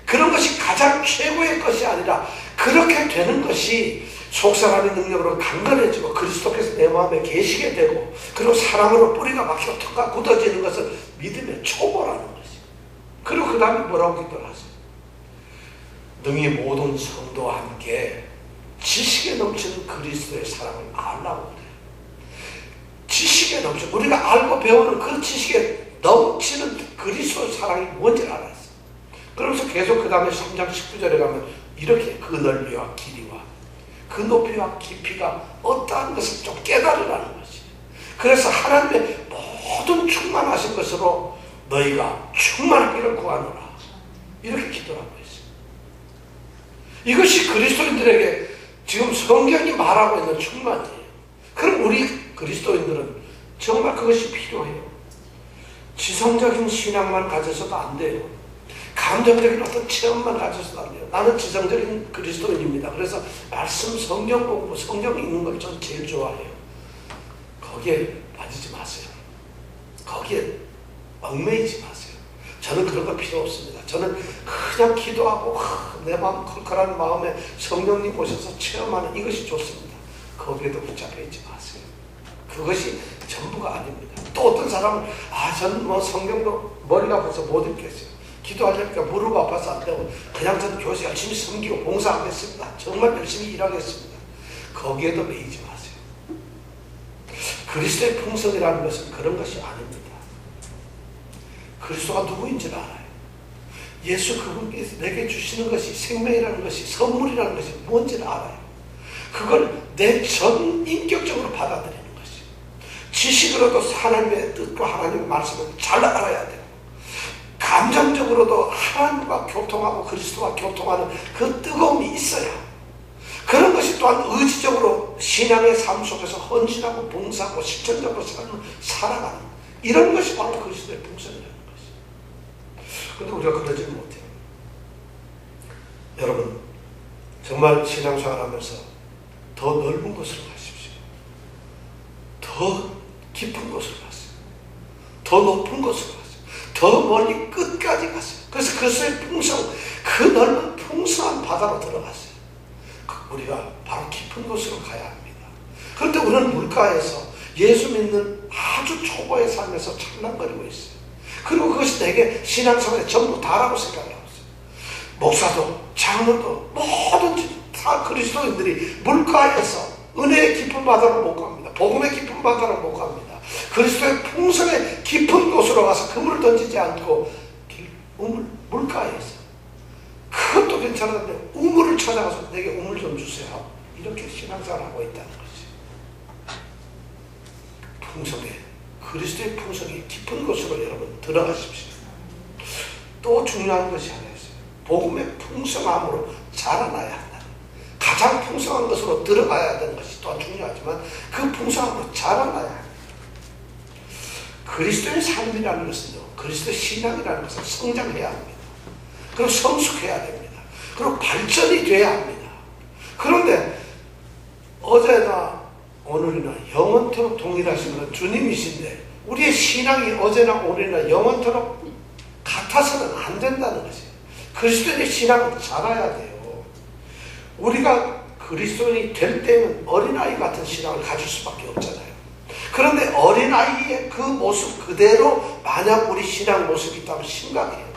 그런 것이 가장 최고의 것이 아니라 그렇게 되는 것이 속사람의 능력으로 강건해지고 그리스도께서 내 마음에 계시게 되고 그리고 사랑으로 뿌리가 박히고 턱가 굳어지는 것은 믿음의 초보라는 것이에요. 그리고 그 다음에 뭐라고 기도를 하세요? 능히 모든 성도와 함께 지식에 넘치는 그리스도의 사랑을 알라고 그래요. 지식에 넘치는, 우리가 알고 배우는 그 지식에 넘치는 그리스도의 사랑이 뭔지를 알았어요. 그러면서 계속 그 다음에 3장 19절에 가면 이렇게 그 넓이와 길이와 그 높이와 깊이가 어떠한 것을 좀 깨달으라는 것이에요. 그래서 하나님의 모든 충만하신 것으로 너희가 충만하기를 구하노라. 이렇게 기도를 하고 있어요. 이것이 그리스도인들에게 지금 성경이 말하고 있는 충만이에요. 그럼 우리 그리스도인들은 정말 그것이 필요해요. 지성적인 신앙만 가져서도 안 돼요. 감정적인 어떤 체험만 가져서도 안 돼요. 나는 지성적인 그리스도인입니다. 그래서 말씀 성경 공부, 성경 읽는 걸 전 제일 좋아해요. 거기에 빠지지 마세요. 거기에 얽매이지 마세요. 저는 그런 거 필요 없습니다. 저는 그냥 기도하고 내 마음 컬컬한 마음에 성령님 오셔서 체험하는 이것이 좋습니다. 거기에도 붙잡혀 있지 마세요. 그것이 전부가 아닙니다. 또 어떤 사람은 저는 뭐 성경도 머리가 아파서 못 읽겠어요. 기도하려니까 무릎 아파서 안 되고 그냥 저는 교회에서 열심히 섬기고 봉사하겠습니다. 정말 열심히 일하겠습니다. 거기에도 매이지 마세요. 그리스도의 풍성이라는 것은 그런 것이 아닙니다. 그리스도가 누구인지를 알아요. 예수 그분께서 내게 주시는 것이 생명이라는 것이 선물이라는 것이 뭔지를 알아요. 그걸 내 전 인격적으로 받아들이는 것이 지식으로도 하나님의 뜻과 하나님의 말씀을 잘 알아야 돼요. 감정적으로도 하나님과 교통하고 그리스도와 교통하는 그 뜨거움이 있어야 그런 것이 또한 의지적으로 신앙의 삶 속에서 헌신하고 봉사하고 실천적으로 살아가는 이런 것이 바로 그리스도의 풍성이라는 것이에요. 그런데 우리가 그러지 못해요. 여러분 정말 신앙생활 하면서 더 넓은 곳으로 가십시오. 더 깊은 곳으로 가세요. 더 높은 곳으로 가세요. 더 멀리 끝까지 가세요. 그래서 그리스도의 풍성, 그 넓은 풍성한 바다로 들어갔어요. 우리가 바로 깊은 곳으로 가야 합니다. 그런데 우리는 물가에서 예수 믿는 아주 초보의 삶에서 찬란거리고 있어요. 그리고 그것이 내게 신앙생활에 전부 다라고 생각하고 있어요. 목사도 장로도 뭐든지 다 그리스도인들이 물가에서 은혜의 깊은 바다로 못 갑니다. 복음의 깊은 바다로 못 갑니다. 그리스도의 풍성의 깊은 곳으로 가서 그물을 던지지 않고 물가에서 그것도 괜찮은데 우물을 찾아가서 내게 우물 좀 주세요. 이렇게 신앙생활을 하고 있다는 거지. 풍성의 그리스도의 풍성이 깊은 곳으로 여러분 들어가십시오. 또 중요한 것이 하나 있어요. 복음의 풍성함으로 자라나야 한다. 가장 풍성한 것으로 들어가야 되는 것이 또한 중요하지만 그 풍성함으로 자라나야 합니다. 그리스도의 삶이라는 것은요, 그리스도의 신앙이라는 것은 성장해야 합니다. 그리고 성숙해야 됩니다. 그리고 발전이 돼야 합니다. 그런데 어제나 오늘이나 영원토록 동일하신 건 주님이신데 우리의 신앙이 어제나 오늘이나 영원토록 같아서는 안 된다는 것이에요. 그리스도의 신앙은 자라야 돼요. 우리가 그리스도인이 될 때는 어린아이 같은 신앙을 가질 수밖에 없잖아요. 그런데 어린아이의 그 모습 그대로 만약 우리 신앙 모습이 있다면 심각해요.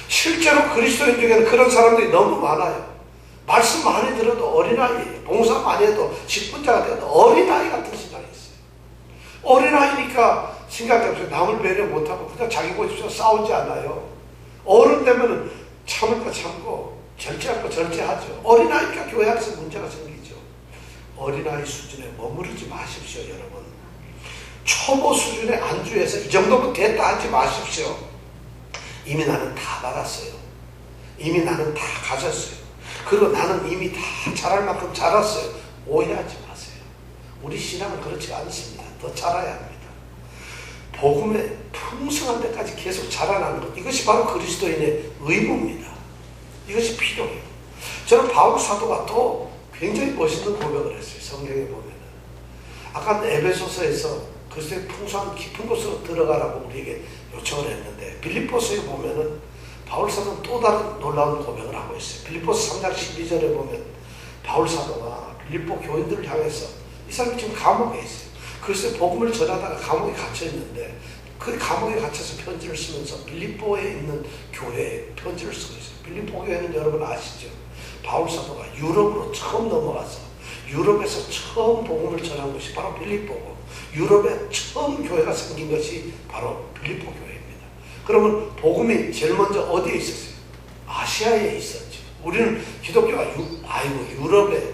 실제로 그리스도인 중에는 그런 사람들이 너무 많아요. 말씀 많이 들어도 어린아이예요. 봉사 많이 해도 직분자가 돼도 어린아이 같은 신앙이 있어요. 어린아이니까 생각이 없어요. 남을 배려 못하고 그냥 자기 보십시오. 싸우지 않아요. 어른 되면 참을 거 참고 절제할 거 절제하죠. 어린아이가 교회 안에서 문제가 생기죠. 어린아이 수준에 머무르지 마십시오. 여러분 초보 수준의 안주에서 이 정도면 됐다 하지 마십시오. 이미 나는 다 받았어요. 이미 나는 다 가졌어요. 그리고 나는 이미 다 잘할 만큼 자랐어요. 오해하지 마세요. 우리 신앙은 그렇지 않습니다. 더 자라야 합니다. 복음의 풍성한 데까지 계속 자라나는 것, 이것이 바로 그리스도인의 의무입니다. 이것이 필요해요. 저는 바울 사도가 또 굉장히 멋있는 고백을 했어요. 성경에 보면은 아까 에베소서에서 그리스도의 풍성한 깊은 곳으로 들어가라고 우리에게 요청을 했는데 빌립보서에 보면은 바울 사도는 또 다른 놀라운 고백을 하고 있어요. 빌립보서 3장 12절에 보면 바울 사도가 빌립보 교인들을 향해서 이 사람이 지금 감옥에 있어요. 그리스도의 복음을 전하다가 감옥에 갇혀 있는데 그 감옥에 갇혀서 편지를 쓰면서 빌립보에 있는 교회에 편지를 쓰고 있어요. 빌립보 교회는 여러분 아시죠? 바울 사도가 유럽으로 처음 넘어가서 유럽에서 처음 복음을 전한 것이 바로 빌립보고 유럽에 처음 교회가 생긴 것이 바로 빌립보 교회입니다. 그러면 복음이 제일 먼저 어디에 있었어요? 아시아에 있었죠. 우리는 기독교가 유럽에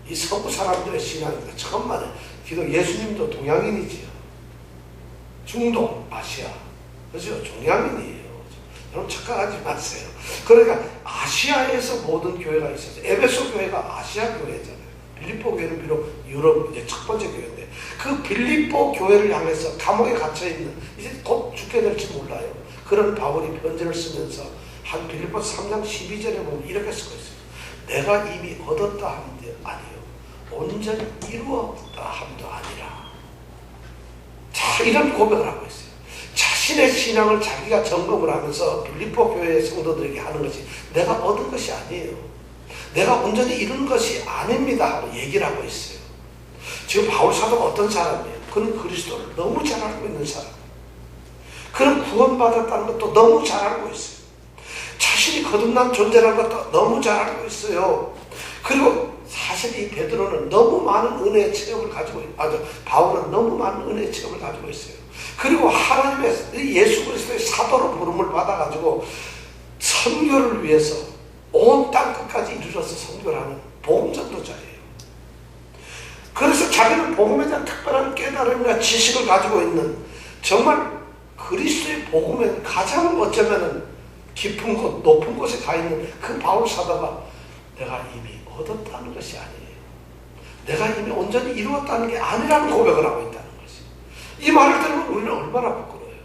이 서구 사람들의 신앙입니다. 처음 만에 기독 예수님도 동양인이지요. 중동, 아시아. 그죠? 종양인이에요. 여러분 착각하지 마세요. 그러니까 아시아에서 모든 교회가 있었어요. 에베소 교회가 아시아 교회잖아요. 빌립보 교회는 비록 유럽 이제 첫 번째 교회인데 그 빌립보 교회를 향해서 감옥에 갇혀 있는 이제 곧 죽게 될지 몰라요. 그런 바울이 편지를 쓰면서 한 빌립보 3장 12절에 보면 이렇게 쓰고 있어요. 내가 이미 얻었다 함도 아니요 온전히 이루었다 함도 아니라. 자, 이런 고백을 하고 있어요. 자신의 신앙을 자기가 점검을 하면서 빌립보 교회의 성도들에게 하는 것이 내가 얻은 것이 아니에요. 내가 온전히 이룬 것이 아닙니다 하고 얘기를 하고 있어요. 지금 바울 사도가 어떤 사람이에요? 그는 그리스도를 너무 잘 알고 있는 사람. 그는 구원받았다는 것도 너무 잘 알고 있어요. 자신이 거듭난 존재라는 것도 너무 잘 알고 있어요. 그리고 사실 이 베드로는 너무 많은 은혜의 체험을 가지고 바울은 너무 많은 은혜의 체험을 가지고 있어요. 그리고 하나님의 예수 그리스도의 사도로 부름을 받아가지고 선교를 위해서 온 땅 끝까지 이르러서 선교를 하는 복음 전도자예요. 그래서 자기는 복음에 대한 특별한 깨달음이나 지식을 가지고 있는 정말 그리스도의 복음에 가장 어쩌면 깊은 곳, 높은 곳에 가 있는 그 바울 사도가 내가 이미 얻었다는 것이 아니에요. 내가 이미 온전히 이루었다는 게 아니라는 고백을 하고 있다는 것이. 이 말을 들으면 우리는 얼마나 부끄러워요.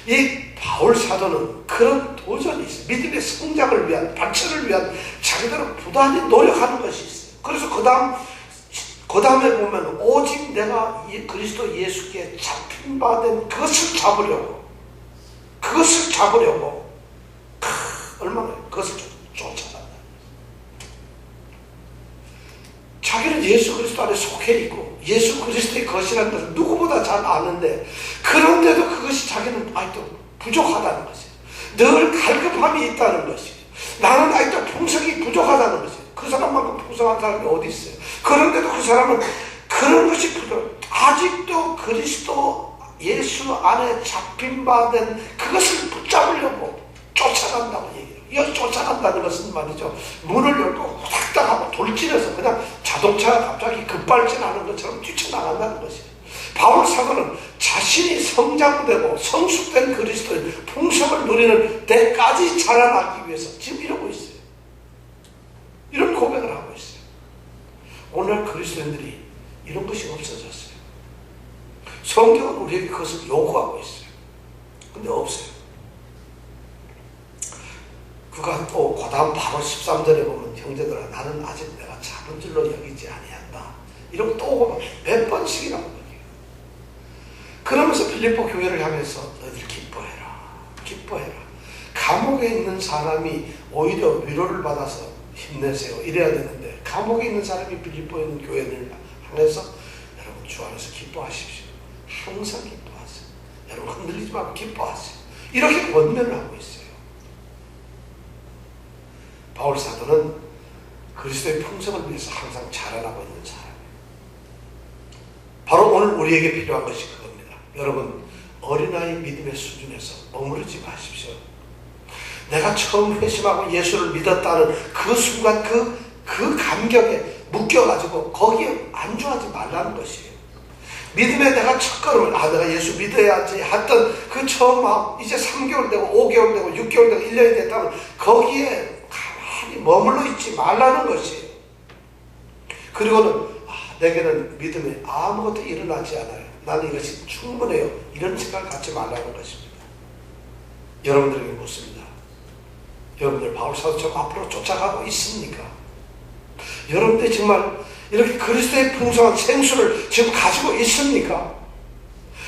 이 바울 사도는 그런 도전이 있어요. 믿음의 성장을 위한, 발전을 위한 자기들은 부단히 노력하는 것이 있어요. 그래서 그 다음에 보면 오직 내가 그리스도 예수께 잡힌 바 된 그것을 잡으려고 얼마나 그것을 쫓아간다. 자기는 예수 그리스도 안에 속해 있고 예수 그리스도의 것이라는 것을 누구보다 잘 아는데 그런데도 그것이 자기는 아직도 부족하다는 것이에요. 늘 갈급함이 있다는 것이에요. 나는 아직도 풍성이 부족하다는 것이에요. 그 사람만큼 풍성한 사람이 어디 있어요. 그런데도 그 사람은 그런 것이 부족해요. 아직도 그리스도 예수 안에 잡힌 바 된 그것을 붙잡으려고 쫓아간다고 얘기해요. 이 쫓아간다는 것은 말이죠. 문을 열고 후닥닥 하고 돌진해서 그냥 자동차가 갑자기 급발진하는 것처럼 뛰쳐나간다는 것이에요. 바울 사도는 자신이 성장되고 성숙된 그리스도의 풍성을 누리는 때까지 자라나기 위해서 지금 이러고 있어요. 이런 고백을 하고 있어요. 오늘 그리스도인들이 이런 것이 없어졌어요. 성경은 우리에게 그것을 요구하고 있어요. 근데 없어요. 그가 또 그 다음 8월 13절에 보면 형제들아 나는 아직 내가 잡은 줄로 여기지 아니한다. 이러고 또 몇 번씩이나 보면 그러면서 빌립보 교회를 향해서 너희들 기뻐해라. 감옥에 있는 사람이 오히려 위로를 받아서 힘내세요. 이래야 되는데 감옥에 있는 사람이 빌립보에 있는 교회를 향해서 여러분 주 안에서 기뻐하십시오. 항상 기뻐하세요. 여러분 흔들리지 말고 기뻐하세요. 이렇게 권면을 하고 있어요. 바울 사도는 그리스도의 풍성을 위해서 항상 자라나고 있는 사람이에요. 바로 오늘 우리에게 필요한 것이 그겁니다. 여러분 어린아이 믿음의 수준에서 머무르지 마십시오. 내가 처음 회심하고 예수를 믿었다는 그 순간 그 감격에 묶여가지고 거기에 안주하지 말라는 것이에요. 믿음에 내가 첫걸음을 내가 예수 믿어야지 했던 그 처음 마음 이제 3개월 되고 5개월 되고 6개월 되고 1년이 됐다면 거기에 가만히 머물러 있지 말라는 것이에요. 그리고는 내게는 믿음에 아무것도 일어나지 않아요. 나는 이것이 충분해요. 이런 생각을 갖지 말라는 것입니다. 여러분들에게 묻습니다. 여러분들 바울 사도처럼 앞으로 쫓아가고 있습니까? 여러분들 정말 이렇게 그리스도의 풍성한 생수를 지금 가지고 있습니까?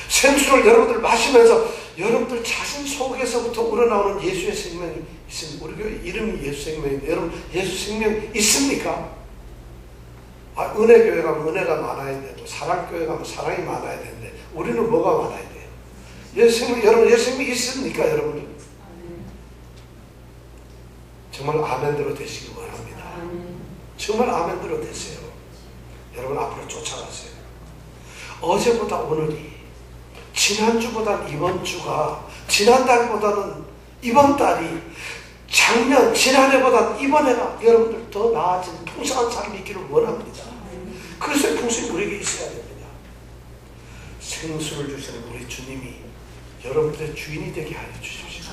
생수를 여러분들 마시면서 여러분들 자신 속에서부터 우러나오는 예수의 생명이 있습니다. 우리 교회 이름이 예수 생명인데 여러분 예수 생명 있습니까? 은혜교회 가면 은혜가 많아야 되고 사랑교회 가면 사랑이 많아야 되는데 우리는 뭐가 많아야 돼요? 예수 생명, 여러분 예수 생명 있습니까 여러분들? 정말 아멘대로 되시기 원합니다. 정말 아멘대로 되세요. 여러분 앞으로 쫓아가세요. 어제보다 오늘이, 지난주보다 이번 주가, 지난달보다는 이번 달이, 작년, 지난해보다 이번 해가 여러분들 더 나아진 풍성한 삶이 있기를 원합니다. 그래서 풍성이 우리에게 있어야 됩니다. 생수를 주시는 우리 주님이 여러분들의 주인이 되게 하여 주십시오.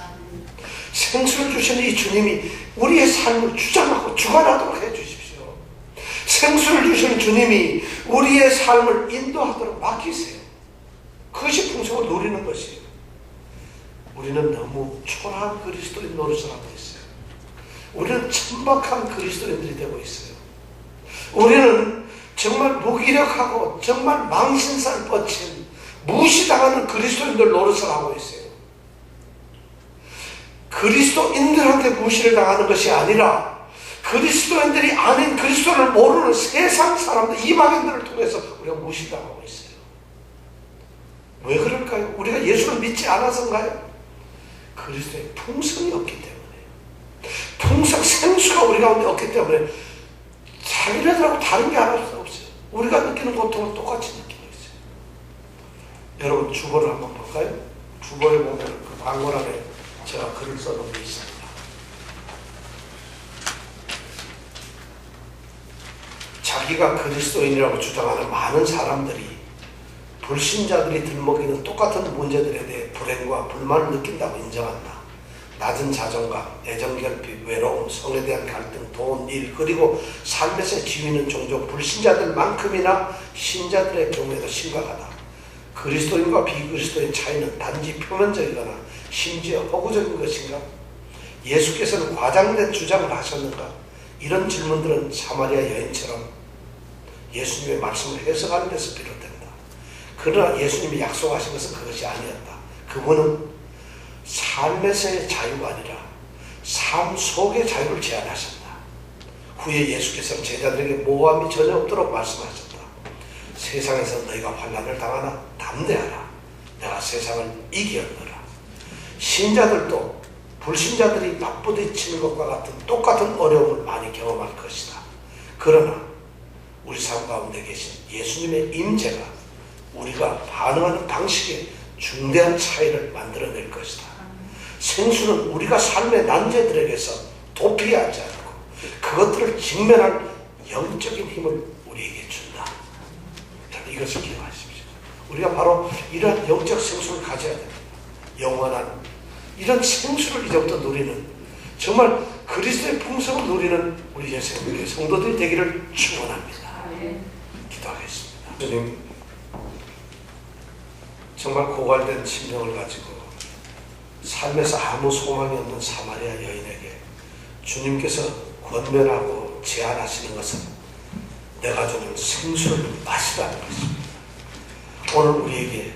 생수를 주시는 이 주님이 우리의 삶을 주장하고 주관하도록 해 주십시오. 생수를 주시는 주님이 우리의 삶을 인도하도록 맡기세요. 그것이 풍성을 누리는 것이에요. 우리는 너무 초라한 그리스도인 노릇을 하고 있어요. 우리는 천박한 그리스도인들이 되고 있어요. 우리는 정말 무기력하고 정말 망신살 뻗친 무시당하는 그리스도인들 노릇을 하고 있어요. 그리스도인들한테 무시를 당하는 것이 아니라 그리스도인들이 아닌 그리스도를 모르는 세상 사람들, 이방인들을 통해서 우리가 무시당하고 있어요. 왜 그럴까요? 우리가 예수를 믿지 않아서인가요? 그리스도의 풍성이 없기 때문에, 풍성 생수가 우리 가운데 없기 때문에 자기네들하고 다른 게 하나도 없어요. 우리가 느끼는 고통을 똑같이 느끼고 있어요. 여러분 주보를 한번 볼까요? 주보에 보면 그 방문함에 제가 글을 써놓은 게 있습니다. 자기가 그리스도인이라고 주장하는 많은 사람들이 불신자들이 들먹이는 똑같은 문제들에 대해 불행과 불만을 느낀다고 인정한다. 낮은 자존감, 애정결핍, 외로움, 성에 대한 갈등, 돈, 일, 그리고 삶에서의 지위는 종종 불신자들만큼이나 신자들의 경우에도 심각하다. 그리스도인과 비그리스도인 차이는 단지 표면적이거나 심지어 허구적인 것인가? 예수께서는 과장된 주장을 하셨는가? 이런 질문들은 사마리아 여인처럼 예수님의 말씀을 해석하는 데서 비롯된다. 그러나 예수님이 약속하신 것은 그것이 아니었다. 그분은 삶에서의 자유가 아니라 삶 속의 자유를 제안하셨다. 후에 예수께서는 제자들에게 모함이 전혀 없도록 말씀하셨다. 세상에서 너희가 환난을 당하나 담대하라. 내가 세상을 이기었노라. 신자들도 불신자들이 맞부딪히는 것과 같은 똑같은 어려움을 많이 경험할 것이다. 그러나 우리 삶 가운데 계신 예수님의 임재가 우리가 반응하는 방식에 중대한 차이를 만들어낼 것이다. 생수는 우리가 삶의 난제들에게서 도피하지 않고 그것들을 직면할 영적인 힘을 우리에게 준다. 이것을 기억하십시오. 우리가 바로 이러한 영적 생수를 가져야 됩니다. 영원한 이런 생수를 이제부터 누리는, 정말 그리스도의 풍성을 누리는 우리 예수님의 성도들이 되기를 축원합니다. 기도하겠습니다. 주님, 정말 고갈된 심령을 가지고 삶에서 아무 소망이 없는 사마리아 여인에게 주님께서 권면하고 제안하시는 것은 내가 주는 생수를 마시라는 것입니다. 오늘 우리에게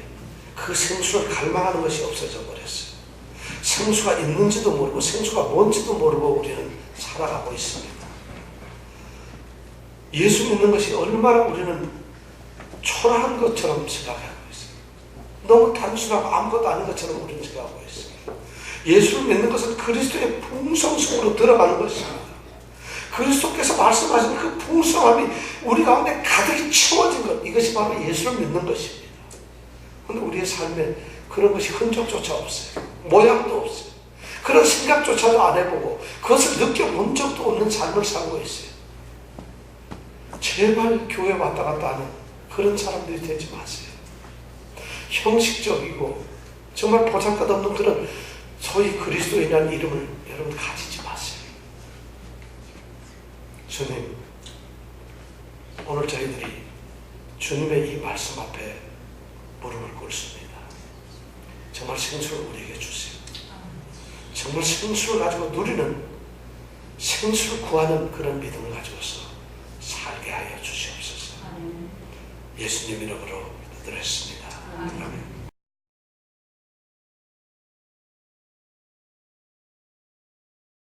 그 생수를 갈망하는 것이 없어져 버렸어요. 생수가 있는지도 모르고 생수가 뭔지도 모르고 우리는 살아가고 있습니다. 예수 믿는 것이 얼마나 우리는 초라한 것처럼 생각하고 있어요. 너무 단순하고 아무것도 아닌 것처럼 우리는 생각하고 있어요. 예수를 믿는 것은 그리스도의 풍성 속으로 들어가는 것입니다. 그리스도께서 말씀하신 그 풍성함이 우리 가운데 가득히 채워진 것, 이것이 바로 예수를 믿는 것입니다. 그런데 우리의 삶에 그런 것이 흔적조차 없어요. 모양도 없어요. 그런 생각조차도 안 해보고 그것을 느껴본 적도 없는 삶을 살고 있어요. 제발 교회 왔다 갔다 하는 그런 사람들이 되지 마세요. 형식적이고 정말 보잘것없는 그런 소위 그리스도인이라는 이름을 여러분 가지지 마세요. 주님, 오늘 저희들이 주님의 이 말씀 앞에 무릎을 꿇습니다. 정말 생수를 우리에게 주세요. 정말 생수를 가지고 누리는, 생수를 구하는 그런 믿음을 가지고서 살게 하여 주시옵소서. 예수님 이름으로 기도드렸습니다. 아멘.